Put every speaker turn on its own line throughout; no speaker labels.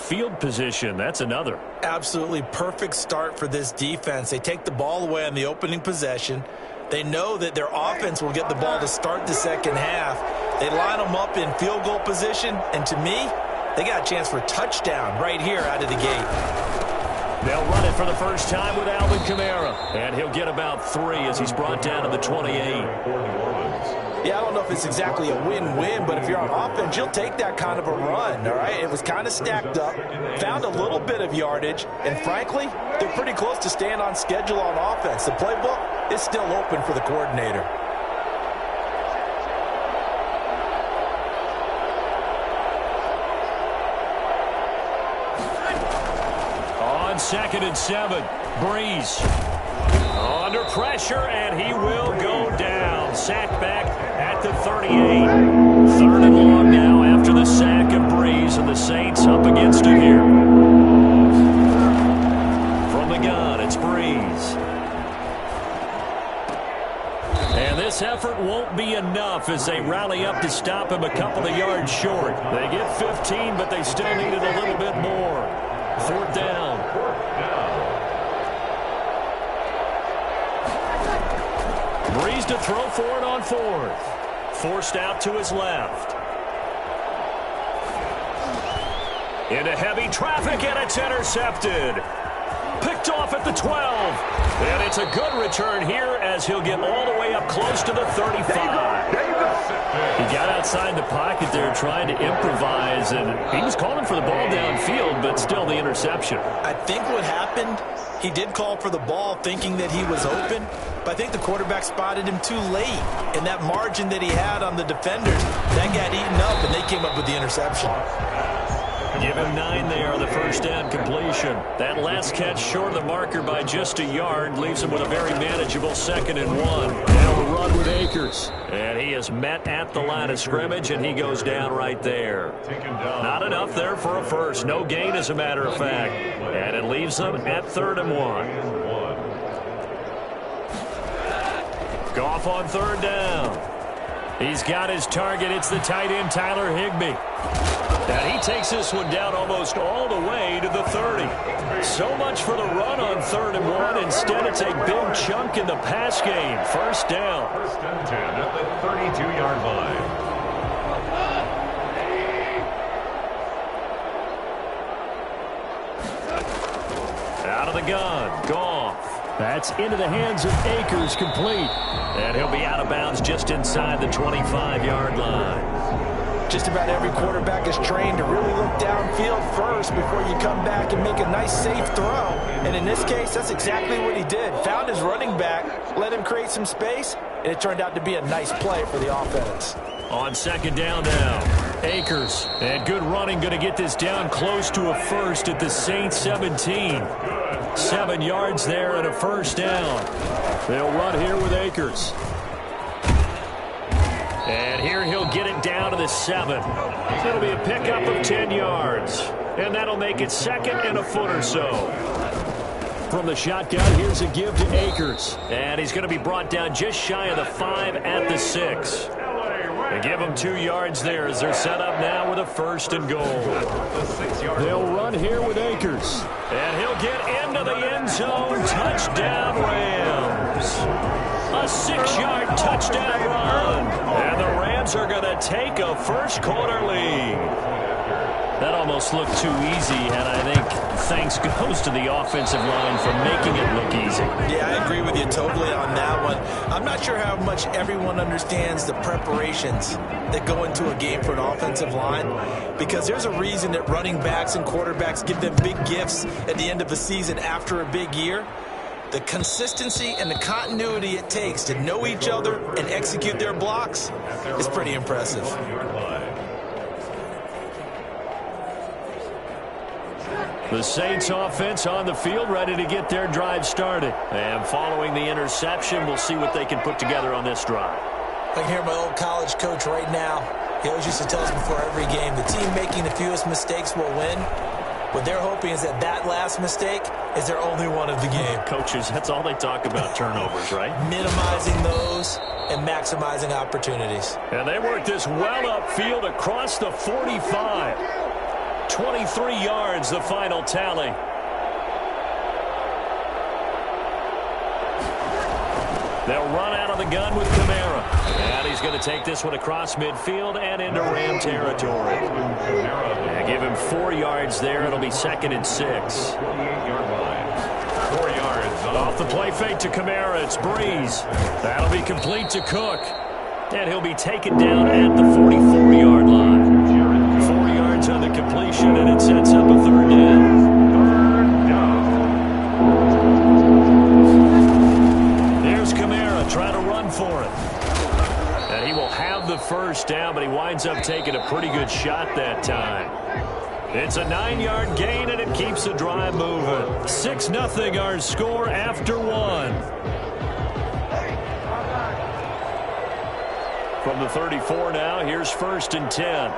Field position, that's another.
Absolutely perfect start for this defense. They take the ball away on the opening possession. They know that their offense will get the ball to start the second half. They line them up in field goal position, and to me, they got a chance for a touchdown right here out of the gate.
They'll run it for the first time with Alvin Kamara, and he'll get about 3 as he's brought down to the 28.
Yeah, I don't know if it's exactly a win-win, but if you're on offense, you'll take that kind of a run, all right? It was kind of stacked up, found a little bit of yardage, and frankly, they're pretty close to staying on schedule on offense. The playbook is still open for the coordinator.
On 2nd and 7, Breeze. Under pressure, and he will go down. Sacked back at the 38. 3rd and long now after the sack of Breeze, and the Saints up against it here. From the gun, it's Breeze. And this effort won't be enough as they rally up to stop him a couple of yards short. They get 15, but they still needed a little bit more. 4th down. Breeze to throw for it on 4th. Forced out to his left. Into heavy traffic, and it's intercepted. Picked off at the 12. And it's a good return here as he'll get all the way up close to the 35. He got outside the pocket there trying to improvise, and he was calling for the ball downfield, but still the interception.
I think what happened, he did call for the ball thinking that he was open, but I think the quarterback spotted him too late. And that margin that he had on the defenders, that got eaten up, and they came up with the interception.
Give him 9 there on the first down completion. That last catch short of the marker by just a yard leaves him with a very manageable 2nd and 1. Now a run with Akers. And he is met at the line of scrimmage, and he goes down right there. Not enough there for a first. No gain, as a matter of fact. And it leaves them at 3rd and 1. Goff on 3rd down. He's got his target. It's the tight end, Tyler Higbee. And he takes this one down almost all the way to the 30. So much for the run on 3rd and 1. Instead, it's a big chunk in the pass game. 1st down.
1st and 10 at the 32-yard line.
Out of the gun. Goff. That's into the hands of Akers, complete. And he'll be out of bounds just inside the 25-yard line.
Just about every quarterback is trained to really look downfield first before you come back and make a nice, safe throw. And in this case, that's exactly what he did. Found his running back, let him create some space, and it turned out to be a nice play for the offense.
On 2nd down now, Akers. And good running, going to get this down close to a first at the Saints 17. 7 yards there and a 1st down. They'll run here with Akers. And here he'll get it down to the 7. It'll be a pickup of 10 yards. And that'll make it 2nd and a foot or so. From the shotgun, here's a give to Akers. And he's going to be brought down just shy of the 5 at the 6. They give him 2 yards there as they're set up now with a 1st and goal. They'll run here with Akers. And he'll get into the end zone. Touchdown, Rams. A 6-yard touchdown run. And the Rams are going to take a first-quarter lead. That almost looked too easy, and I think thanks goes to the offensive line for making it look easy.
Yeah, I agree with you totally on that one. I'm not sure how much everyone understands the preparations that go into a game for an offensive line, because there's a reason that running backs and quarterbacks give them big gifts at the end of the season after a big year. The consistency and the continuity it takes to know each other and execute their blocks is pretty impressive.
The Saints offense on the field, ready to get their drive started. And following the interception, we'll see what they can put together on this drive.
I can hear my old college coach right now. He always used to tell us before every game, the team making the fewest mistakes will win. What they're hoping is that that last mistake is their only one of the game.
Coaches, that's all they talk about, turnovers, right?
Minimizing those and maximizing opportunities.
And they work this well upfield across the 45. 23 yards, the final tally. They'll run out of the gun with Kamara. And he's going to take this one across midfield and into Ram territory. And give him 4 yards there. It'll be 2nd and 6.
48-yard line. 4 yards.
Off the play fake to Kamara. It's Breeze. That'll be complete to Cook. And he'll be taken down at the 44-yard line. 4 yards on the completion, and it sets up a 3rd down. Trying to run for it. And he will have the 1st down, but he winds up taking a pretty good shot that time. It's a 9-yard gain, and it keeps the drive moving. 6-0 our score after 1. From the 34 now, here's 1st and 10.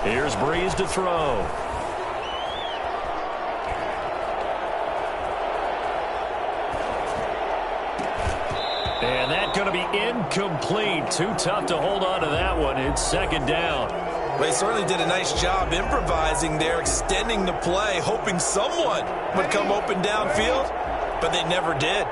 Here's Breeze to throw. And that's going to be incomplete. Too tough to hold on to that one. It's 2nd down.
Well, he certainly did a nice job improvising there, extending the play, hoping someone would come open downfield, but they never did.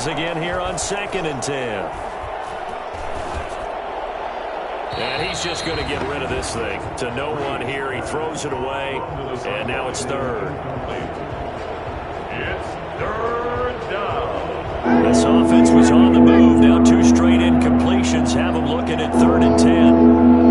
Again here on 2nd and 10. And he's just going to get rid of this thing. To no one here. He throws it away. And now it's 3rd.
It's 3rd down.
This offense was on the move. Now 2 straight incompletions have them looking at 3rd and 10.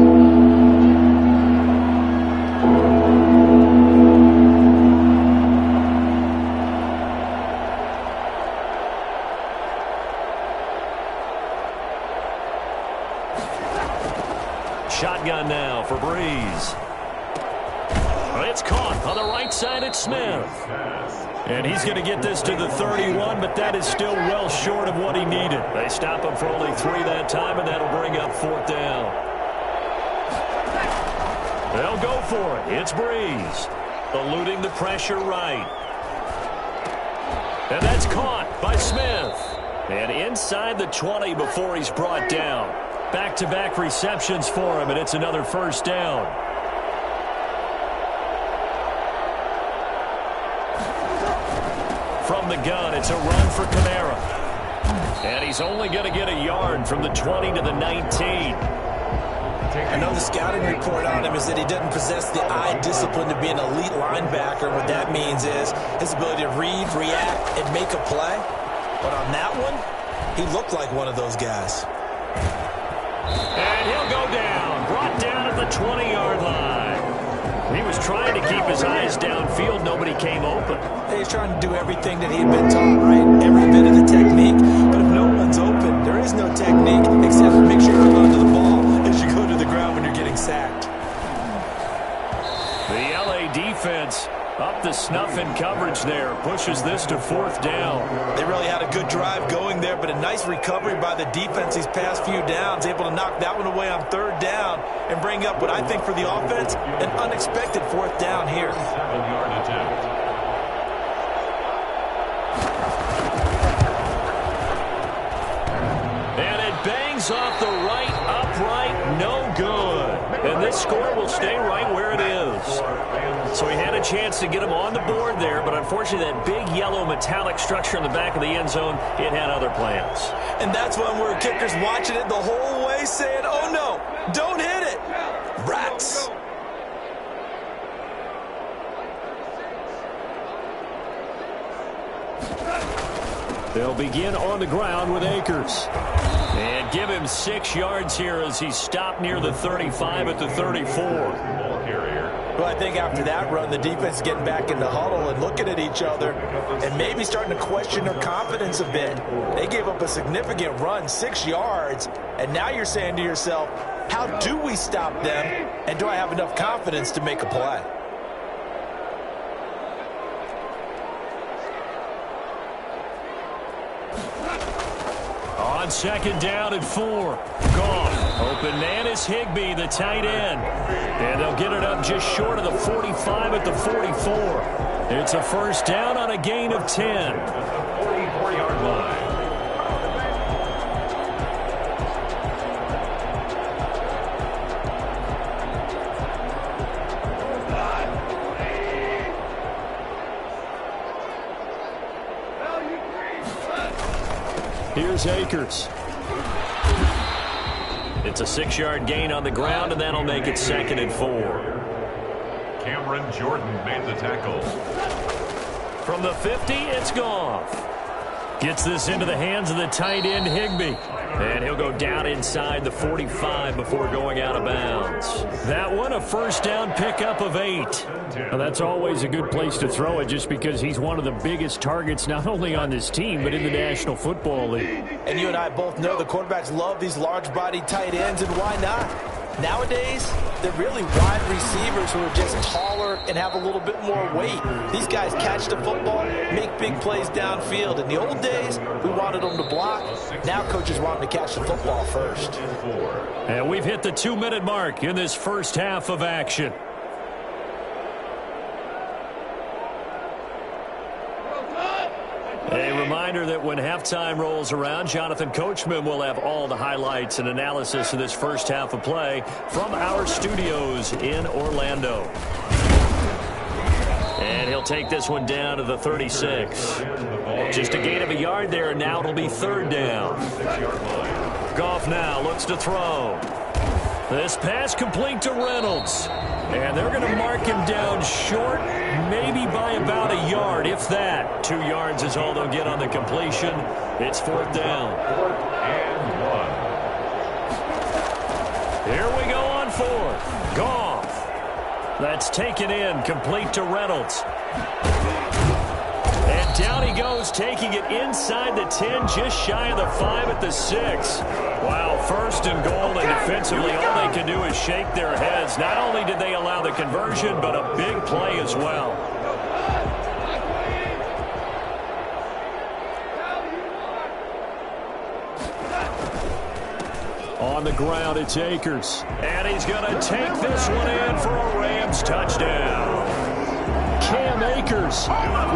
Shotgun now for Breeze. It's caught on the right side at Smith. And he's going to get this to the 31, but that is still well short of what he needed. They stop him for only 3 that time, and that'll bring up 4th down. They'll go for it. It's Breeze. Eluding the pressure right. And that's caught by Smith. And inside the 20 before he's brought down. Back-to-back receptions for him, and it's another 1st down. From the gun, it's a run for Kamara. And he's only going to get a yard from the 20 to the 19.
I know the scouting report on him is that he doesn't possess the eye discipline to be an elite linebacker. What that means is his ability to read, react, and make a play. But on that one, he looked like one of those guys.
And he'll go down. Brought down at the 20-yard line. He was trying to keep his eyes downfield. Nobody came open.
He's trying to do everything that he had been taught, right? Every bit of the technique. But if no one's open, there is no technique except for make sure you hold on to the ball as you go to the ground when you're getting sacked.
The LA defense up the snuff in coverage there. Pushes this to 4th down.
They really had a good drive going there, but a nice recovery by the defense these past few downs. Able to knock that one away on 3rd down and bring up what I think for the offense, an unexpected 4th down here.
7-yard attempt.
And it bangs off the right upright. No good. And this score will stay right where it is. So he had a chance to get him on the board there, but unfortunately that big yellow metallic structure in the back of the end zone, it had other plans.
And that's when we're kickers watching it the whole way saying, oh no, don't hit it. Rats.
They'll begin on the ground with Akers. And give him 6 yards here as he stopped near the 35 at the 34.
Ball carrier.
Well, I think after that run, the defense is getting back in the huddle and looking at each other and maybe starting to question their confidence a bit. They gave up a significant run, 6 yards, and now you're saying to yourself, how do we stop them, and do I have enough confidence to make a play?
On second down and 4. Goff. Open man is Higbee, the tight end. And they'll get it up just short of the 45 at the 44. It's a first down on a gain of 10.
44-yard line.
Here's Akers. It's a 6-yard gain on the ground, and that'll make it second and 4.
Cameron Jordan made the tackle.
From the 50, it's Goff. Gets this into the hands of the tight end, Higbee. And he'll go down inside the 45 before going out of bounds. That one, a first down pickup of 8. Now, that's always a good place to throw it just because he's one of the biggest targets not only on this team but in the National Football League.
And you and I both know the quarterbacks love these large-bodied tight ends, and why not? Nowadays, they're really wide receivers who are just taller and have a little bit more weight. These guys catch the football, make big plays downfield. In the old days, we wanted them to block. Now coaches want them to catch the football first.
And we've hit the 2-minute mark in this first half of action. A reminder that when halftime rolls around, Jonathan Coachman will have all the highlights and analysis of this first half of play from our studios in Orlando. And he'll take this one down to the 36. Just a gain of a yard there, and now it'll be third down. Goff now looks to throw. This pass complete to Reynolds. And they're going to mark him down short, maybe by about a yard, if that. 2 yards is all they'll get on the completion. It's fourth down.
And 1.
Here we go on fourth. Goff. That's taken in, complete to Reynolds. And down he goes, taking it inside the 10, just shy of the 5 at the 6. Wow, first and goal, and defensively all they can do is shake their heads. Not only did they allow the conversion, but a big play as well. On the ground, it's Akers. And he's going to take this one in for a Rams touchdown. Cam Akers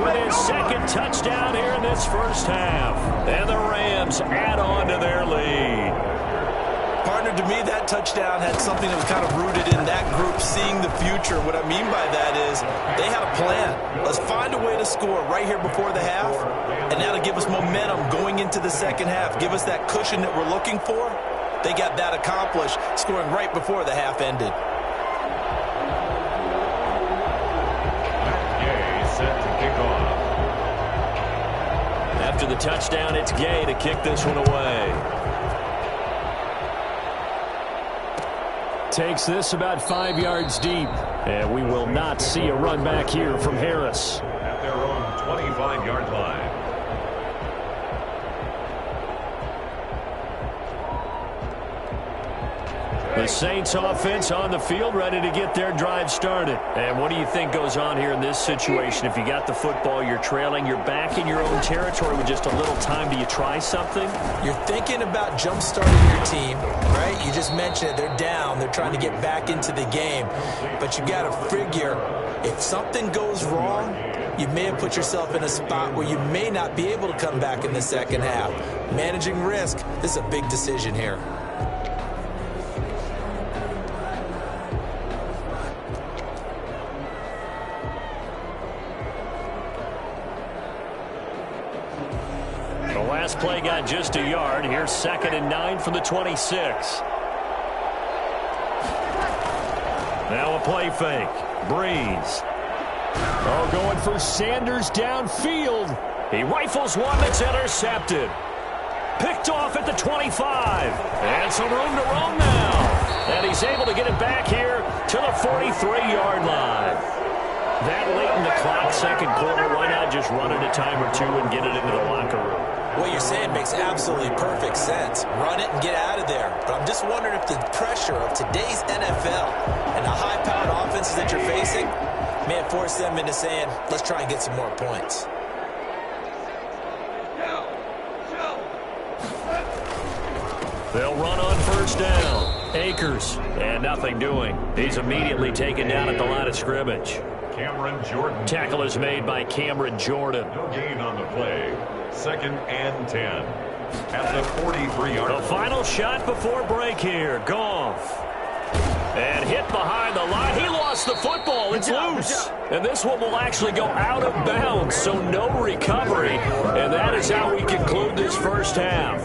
with his second touchdown here in this first half. And the Rams add on to their lead.
Partner, to me, that touchdown had something that was kind of rooted in that group seeing the future. What I mean by that is they had a plan. Let's find a way to score right here before the half, and that'll give us momentum going into the second half. Give us that cushion that we're looking for. They got that accomplished, scoring right before the half ended.
Set to kick off.
After the touchdown, it's Gay to kick this one away. Takes this about 5 yards deep. And we will not see a run back here from Harris.
At their own 25-yard line.
The Saints offense on the field, ready to get their drive started. And what do you think goes on here in this situation? If you got the football, you're trailing, you're back in your own territory with just a little time. Do you try something?
You're thinking about jump-starting your team, right? You just mentioned it. They're down. They're trying to get back into the game. But you got to figure, if something goes wrong, you may have put yourself in a spot where you may not be able to come back in the second half. Managing risk, this is a big decision here.
Last play got just a yard. Here's 2nd and 9 from the 26. Now a play fake. Breeze. Oh, going for Sanders downfield. He rifles one that's intercepted. Picked off at the 25. And some room to roam now. And he's able to get it back here to the 43-yard line. That late in the clock, second quarter, why not just run it a time or two and get it into the locker room?
What you're saying makes absolutely perfect sense. Run it and get out of there. But I'm just wondering if the pressure of today's NFL and the high-powered offenses that you're facing may have forced them into saying, let's try and get some more points.
They'll run on first down. Akers, and nothing doing. He's immediately taken down at the line of scrimmage.
Cameron Jordan.
Tackle is made by Cameron Jordan.
No gain on the play. 2nd and 10. At the 43-yard line.
The final shot before break here. Goff. And hit behind the line. He lost the football. It's loose. And this one will actually go out of bounds, so no recovery. And that is how we conclude this first half.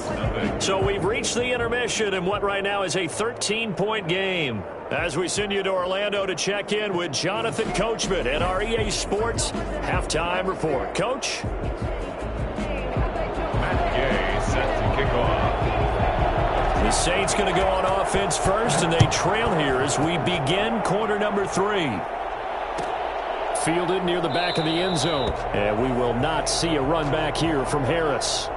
So we've reached the intermission in what right now is a 13-point game. As we send you to Orlando to check in with Jonathan Coachman at our EA Sports Halftime Report. Coach?
Matt Gay set to kick off.
The Saints going to go on offense first, and they trail here as we begin quarter number 3. Fielded near the back of the end zone, and we will not see a run back here from Harris.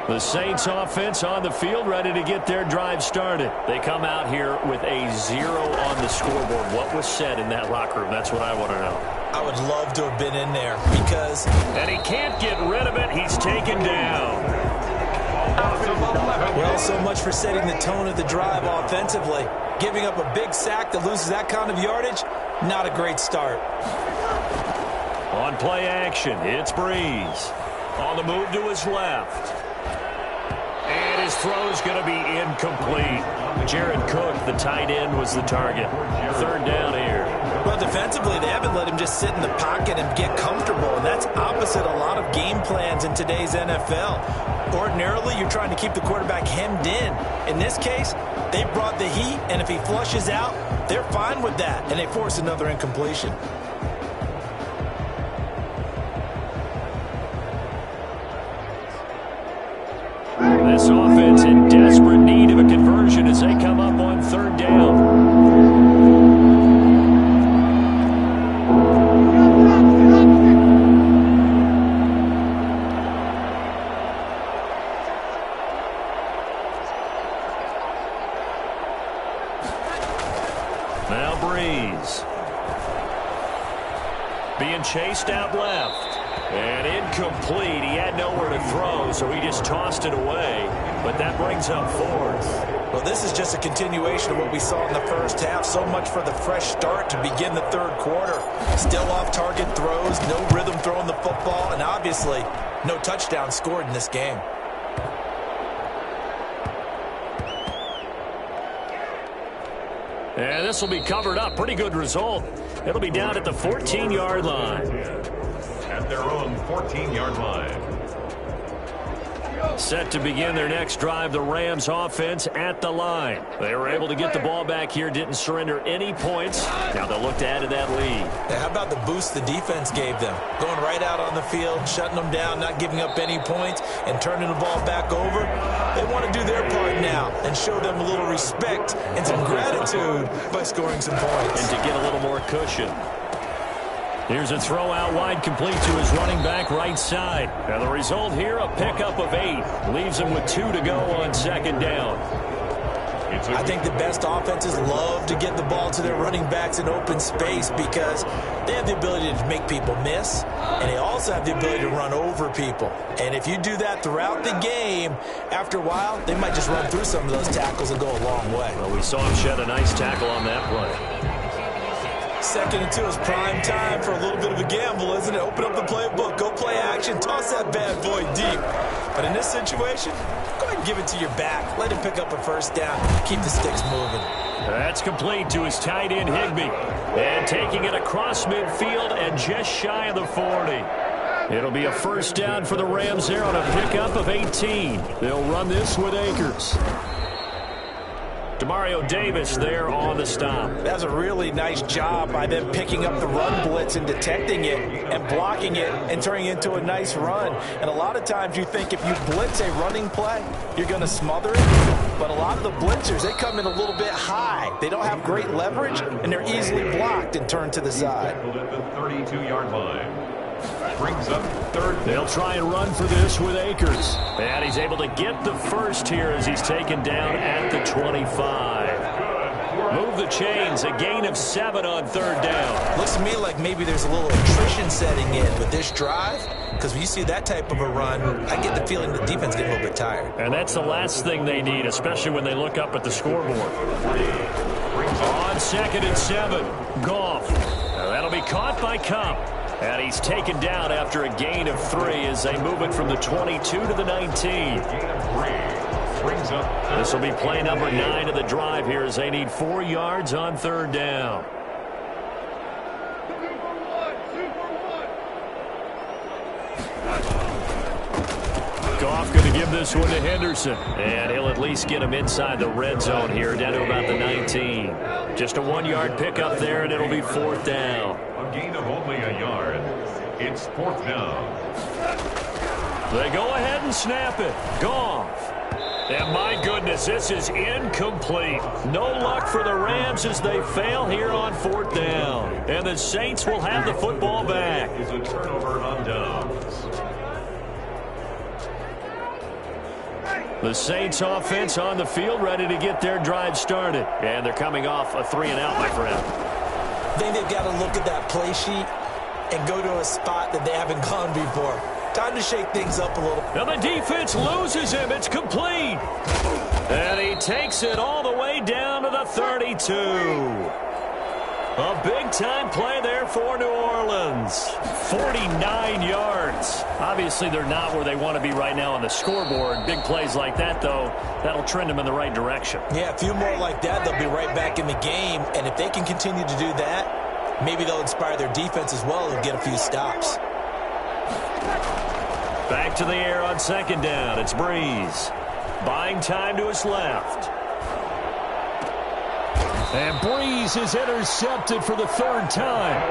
The Saints offense on the field, ready to get their drive started. They come out here with a 0 on the scoreboard. What was said in that locker room? That's what I want to know.
I would love to have been in there because...
And he can't get rid of it. He's taken down.
Well, so much for setting the tone of the drive offensively. Giving up a big sack that loses that kind of yardage, not a great start.
On play action, it's Breeze. On the move to his left. And his throw is going to be incomplete. Jared Cook, the tight end, was the target. Third down here.
Well, defensively, they haven't let him just sit in the pocket and get comfortable, and that's opposite a lot of game plans in today's NFL. Ordinarily, you're trying to keep the quarterback hemmed in. In this case, they brought the heat, and if he flushes out, they're fine with that, and they force another incompletion.
This offense in desperate need of a conversion as they come up on third down. Now Breeze. Being chased out left. And incomplete. He had nowhere to throw, so he just tossed it away. But that brings up fourth.
Well, this is just a continuation of what we saw in the first half. So much for the fresh start to begin the third quarter. Still off-target throws, no rhythm throwing the football, and obviously no touchdown scored in this game.
And this will be covered up. Pretty good result. It'll be down at the 14-yard line.
At their own 14-yard line.
Set to begin their next drive, the Rams offense at the line. They were able to get the ball back here, didn't surrender any points. Now they'll look to add to that lead.
How about the boost the defense gave them? Going right out on the field, shutting them down, not giving up any points, and turning the ball back over. They want to do their part now and show them a little respect and some gratitude by scoring some points.
And to get a little more cushion. Here's a throw out wide, complete to his running back right side. And the result here, a pickup of 8. Leaves him with 2 to go on second down.
I think the best offenses love to get the ball to their running backs in open space because they have the ability to make people miss, and they also have the ability to run over people. And if you do that throughout the game, after a while, they might just run through some of those tackles and go a long way.
Well, we saw him shed a nice tackle on that play.
2nd and 2 is prime time for a little bit of a gamble, isn't it? Open up the playbook, go play action, toss that bad boy deep. But in this situation, go ahead and give it to your back. Let him pick up a first down. Keep the sticks moving.
That's complete to his tight end, Higbee. And taking it across midfield and just shy of the 40. It'll be a first down for the Rams there on a pickup of 18. They'll run this with Akers. Demario Davis there on the stop.
That's a really nice job by them picking up the run blitz and detecting it and blocking it and turning it into a nice run. And a lot of times you think if you blitz a running play, you're going to smother it. But a lot of the blitzers, they come in a little bit high. They don't have great leverage, and they're easily blocked and turned to the side.
At the 32-yard line. Brings up third.
They'll try and run for this with Akers. And he's able to get the first here as he's taken down at the 25. Move the chains, a gain of 7 on third down.
Looks to me like maybe there's a little attrition setting in with this drive, because when you see that type of a run, I get the feeling the defense getting a little bit tired.
And that's the last thing they need, especially when they look up at the scoreboard. On 2nd and 7, Goff. That'll be caught by Cup. And he's taken down after a gain of 3 as they move it from the 22 to the 19. This will be play number 9 of the drive here as they need 4 yards on third down. Goff going to give this one to Henderson. And he'll at least get him inside the red zone here, down to about the 19. Just a 1-yard pickup there, and it'll be 4th down.
A gain of only a yard. It's 4th down.
They go ahead and snap it. Goff. And my goodness, this is incomplete. No luck for the Rams as they fail here on 4th down. And the Saints will have the football back.
Is a turnover on downs.
The Saints offense on the field ready to get their drive started. And they're coming off a 3-and-out, my friend.
I think they've got to look at that play sheet and go to a spot that they haven't gone before. Time to shake things up a little.
Now the defense loses him. It's complete. And he takes it all the way down to the 32. A big-time play there for New Orleans. 49 yards. Obviously, they're not where they want to be right now on the scoreboard. Big plays like that, though, that'll trend them in the right direction.
Yeah, a few more like that, they'll be right back in the game. And if they can continue to do that, maybe they'll inspire their defense as well and get a few stops.
Back to the air on 2nd down. It's Breeze. Buying time to his left. And Breeze is intercepted for the 3rd time.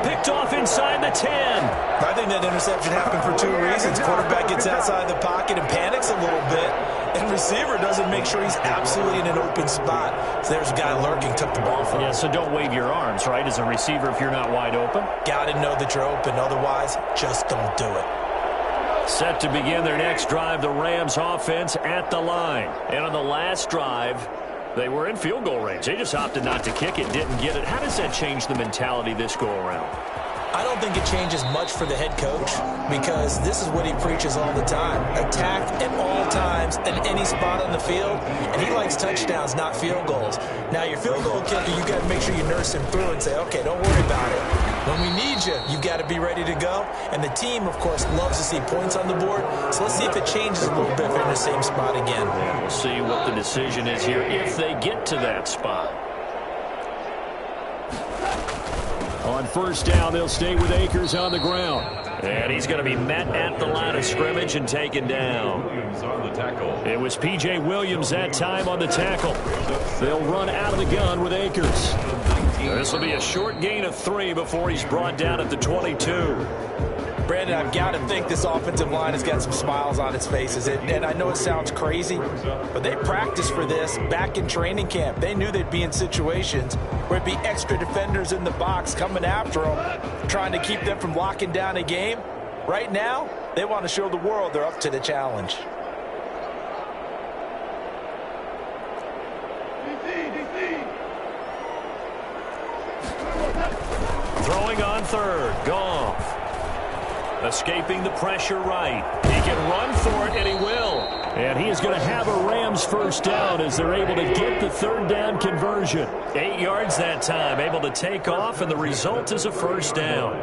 Picked off inside the 10.
I think that interception happened for 2 reasons. Quarterback gets outside the pocket and panics a little bit. And receiver doesn't make sure he's absolutely in an open spot. So there's a guy lurking, took the ball from him.
Yeah, so don't wave your arms, right, as a receiver if you're not wide open.
Got to know that you're open. Otherwise, just don't do it.
Set to begin their next drive, the Rams offense at the line. And on the last drive, they were in field goal range. They just opted not to kick it, didn't get it. How does that change the mentality this go-around?
I don't think it changes much for the head coach because this is what he preaches all the time. Attack at all times in any spot on the field, and he likes touchdowns, not field goals. Now, your field goal kicker, you got to make sure you nurse him through and say, okay, don't worry about it. When we need you, you got to be ready to go. And the team, of course, loves to see points on the board. So let's see if it changes a little bit if they're in the same spot again.
Yeah, we'll see what the decision is here if they get to that spot. On 1st down, they'll stay with Akers on the ground. And he's going to be met at the line of scrimmage and taken down.
Williams on the tackle.
It was P.J. Williams that time on the tackle. They'll run out of the gun with Akers. This will be a short gain of 3 before he's brought down at the 22.
Brandon, I've got to think this offensive line has got some smiles on its faces. And I know it sounds crazy, but they practiced for this back in training camp. They knew they'd be in situations where it'd be extra defenders in the box coming after them, trying to keep them from locking down a game. Right now, they want to show the world they're up to the challenge.
Throwing on 3rd, Goff. Escaping the pressure right. He can run for it, and he will. And he is going to have a Rams 1st down as they're able to get the 3rd down conversion. 8 yards that time, able to take off, and the result is a 1st down.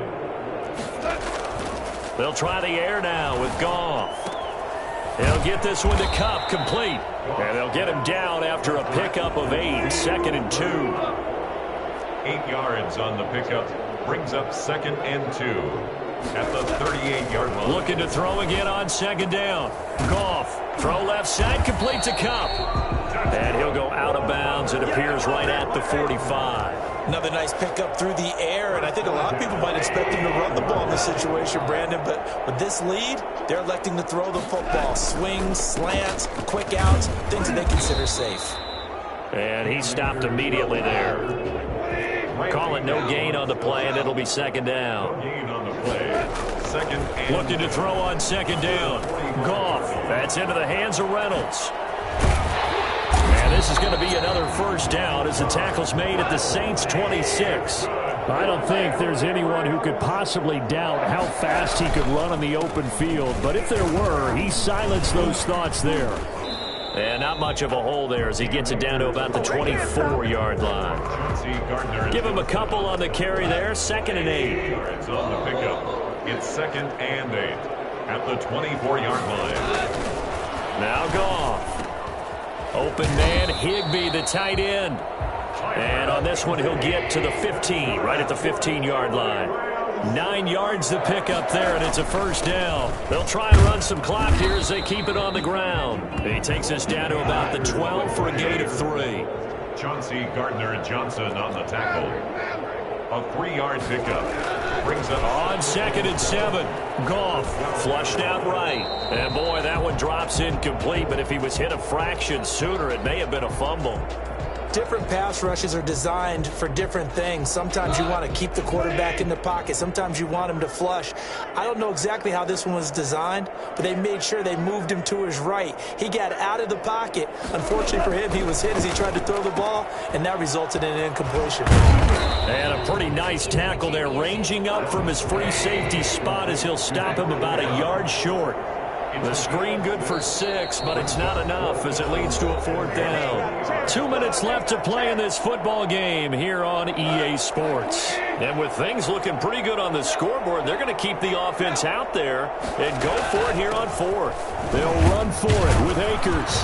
They'll try the air now with Goff. They'll get this one to Cup, complete. And they'll get him down after a pickup of 8, 2nd and 2.
8 yards on the pickup. Brings up 2nd and 2. at the 38-yard line.
Looking to throw again on second down. Goff, throw left side, complete to Kupp. And he'll go out of bounds. It appears right at the 45.
Another nice pickup through the air, and I think a lot of people might expect him to run the ball in this situation, Brandon, but with this lead, they're electing to throw the football. Swings, slants, quick outs, things that they consider safe.
And he stopped immediately there. Call it no gain on the play, and it'll be second down.
Gain on the play. Second and
Looking to throw on second down. Goff, that's into the hands of Reynolds. And this is going to be another first down as the tackle's made at the Saints' 26. I don't think there's anyone who could possibly doubt how fast he could run on the open field. But if there were, he silenced those thoughts there. And not much of a hole there as he gets it down to about the 24-yard line. Give him a couple on the carry there. 2nd and 8.
Yards on the pickup. It's 2nd and 8 at the 24-yard line.
Now Goff. Open man, Higbee, the tight end. And on this one, he'll get to the 15, right at the 15-yard line. 9 yards the pickup there, and it's a first down. They'll try and run some clock here as they keep it on the ground. He takes us down to about the 12 for a gain of 3.
Chauncey Gardner-Johnson on the tackle. A 3-yard pickup. Brings up
on 2nd and 7. Goff flushed out right. And boy, that one drops incomplete, but if he was hit a fraction sooner, it may have been a fumble.
Different pass rushes are designed for different things. Sometimes you want to keep the quarterback in the pocket. Sometimes you want him to flush. I don't know exactly how this one was designed, but they made sure they moved him to his right. He got out of the pocket. Unfortunately for him, he was hit as he tried to throw the ball, and that resulted in an incompletion.
And a pretty nice tackle there, ranging up from his free safety spot as he'll stop him about a yard short. The screen good for 6, but it's not enough as it leads to a 4th down. 2 minutes left to play in this football game here on EA Sports. And with things looking pretty good on the scoreboard, they're going to keep the offense out there and go for it here on 4th. They'll run for it with Akers.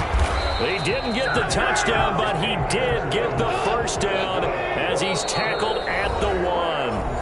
He didn't get the touchdown, but he did get the first down as he's tackled at the 1.